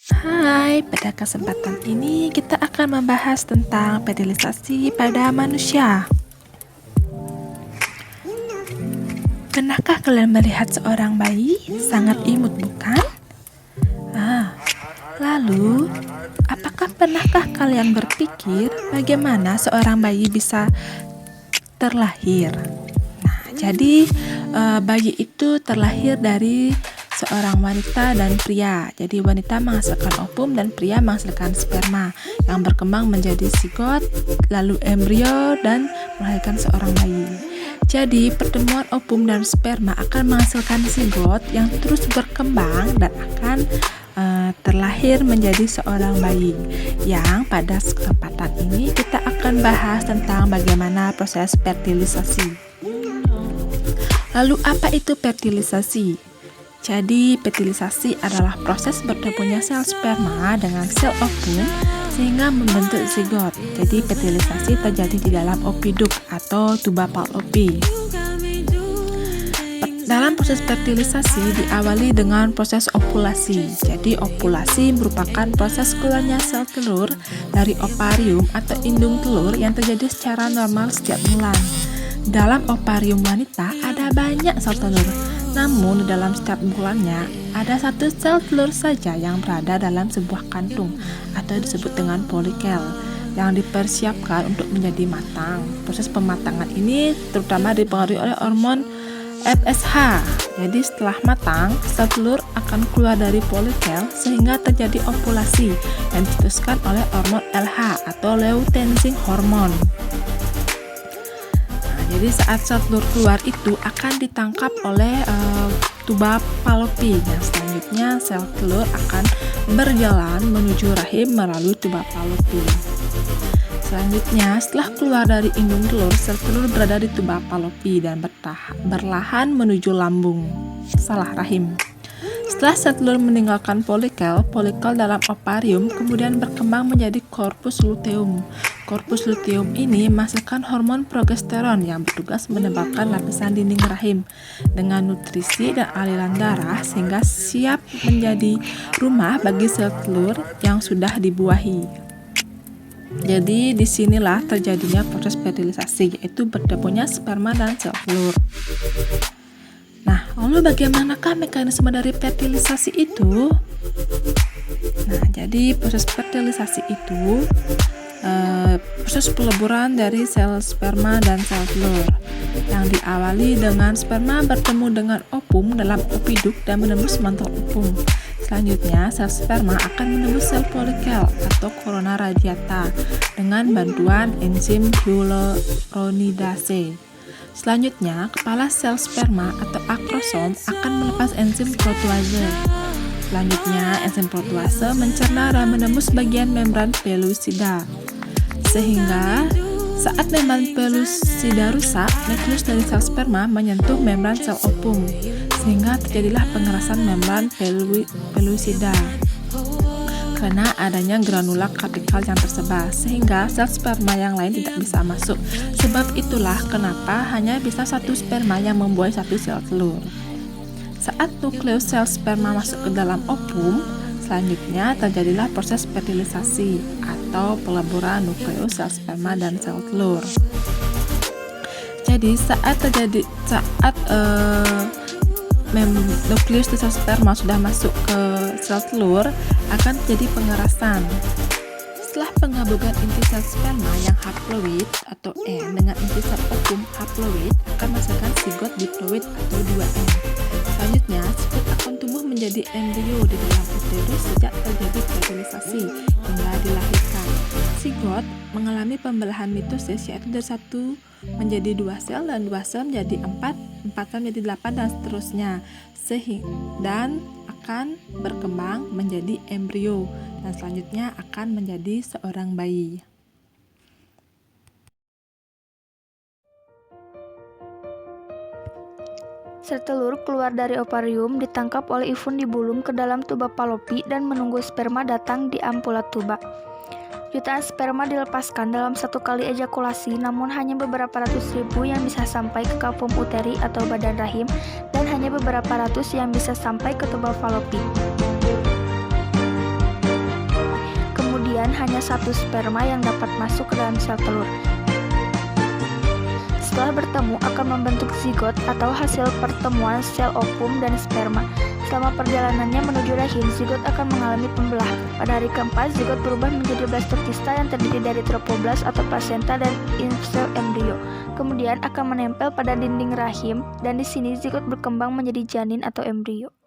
Hai, pada kesempatan ini kita akan membahas tentang fertilisasi pada manusia. Pernahkah kalian melihat seorang bayi? Sangat imut, bukan? Lalu, pernahkah kalian berpikir bagaimana seorang bayi bisa terlahir? Jadi bayi itu terlahir dari seorang wanita dan pria. Jadi wanita menghasilkan ovum dan pria menghasilkan sperma yang berkembang menjadi zigot, lalu embrio dan melahirkan seorang bayi. Jadi pertemuan ovum dan sperma akan menghasilkan zigot yang terus berkembang dan akan terlahir menjadi seorang bayi. Yang pada kesempatan ini kita akan bahas tentang bagaimana proses fertilisasi. Lalu apa itu fertilisasi? Jadi fertilisasi adalah proses bertemunya sel sperma dengan sel ovum sehingga membentuk zigot. Jadi fertilisasi terjadi di dalam opiduk atau tuba Fallopi. Dalam proses fertilisasi diawali dengan proses ovulasi. Jadi ovulasi merupakan proses keluarnya sel telur dari ovarium atau indung telur yang terjadi secara normal setiap bulan. Dalam ovarium wanita ada banyak sel telur, namun di dalam setiap bulannya ada satu sel telur saja yang berada dalam sebuah kantung atau disebut dengan folikel yang dipersiapkan untuk menjadi matang. Proses pematangan ini terutama dipengaruhi oleh hormon FSH. Jadi setelah matang, sel telur akan keluar dari folikel sehingga terjadi ovulasi yang dicetuskan oleh hormon LH atau luteinizing hormone. Jadi saat sel telur keluar itu akan ditangkap oleh tuba Fallopi. Yang selanjutnya sel telur akan berjalan menuju rahim melalui tuba Fallopi. Selanjutnya, setelah keluar dari indung telur, sel telur berada di tuba Fallopi dan berlahan menuju lambung rahim. Setelah sel telur meninggalkan folikel dalam ovarium kemudian berkembang menjadi korpus luteum. Korpus luteum ini menghasilkan hormon progesteron yang bertugas menebalkan lapisan dinding rahim dengan nutrisi dan aliran darah sehingga siap menjadi rumah bagi sel telur yang sudah dibuahi. Jadi disinilah terjadinya proses fertilisasi, yaitu bertemunya sperma dan sel telur. Nah, lalu bagaimanakah mekanisme dari fertilisasi itu? Nah, jadi proses fertilisasi itu proses peleburan dari sel sperma dan sel telur yang diawali dengan sperma bertemu dengan ovum dalam opiduk dan menembus mantel ovum. Selanjutnya, sel sperma akan menembus sel folikel atau corona radiata dengan bantuan enzim hyaluronidase. Selanjutnya, kepala sel sperma atau akrosom akan melepas enzim protease. Selanjutnya, enzim protease mencerna dan menembus bagian membran pelusida. Sehingga saat membran pelusida rusak, nukleus dari sel sperma menyentuh membran sel ovum, sehingga terjadilah pengerasan membran pelusida karena adanya granula kortikal yang tersebar, sehingga sel sperma yang lain tidak bisa masuk. Sebab itulah kenapa hanya bisa satu sperma yang membuahi satu sel telur. Saat nukleus sel sperma masuk ke dalam ovum, selanjutnya terjadilah proses fertilisasi atau peleburan nukleus sel sperma dan sel telur. Jadi saat nukleus sel sperma sudah masuk ke sel telur akan terjadi pengerasan. Setelah penggabungan inti sel sperma yang haploid atau N dengan inti sel ovum haploid akan menghasilkan zigot diploid atau 2N. Selanjutnya, zigot akan tumbuh menjadi embrio di dalam uterus sejak terjadi fertilisasi hingga dilahirkan. Zigot mengalami pembelahan mitosis, yaitu dari 1 menjadi 2 sel dan 2 sel menjadi 4 sel menjadi 8 dan seterusnya, dan akan berkembang menjadi embrio dan selanjutnya akan menjadi seorang bayi. Sel telur keluar dari ovarium ditangkap oleh ifun di bulum ke dalam tuba Fallopi dan menunggu sperma datang di ampula tuba. Jutaan sperma dilepaskan dalam satu kali ejakulasi, namun hanya beberapa ratus ribu yang bisa sampai ke kavum uteri atau badan rahim dan hanya beberapa ratus yang bisa sampai ke tuba Fallopi. hanya satu sperma yang dapat masuk ke dalam sel telur. Setelah bertemu akan membentuk zigot atau hasil pertemuan sel ovum dan sperma. Selama perjalanannya menuju rahim, zigot akan mengalami pembelahan. Pada hari keempat, zigot berubah menjadi blastokista yang terdiri dari trofoblast atau plasenta dan sel embrio. Kemudian akan menempel pada dinding rahim dan di sini zigot berkembang menjadi janin atau embrio.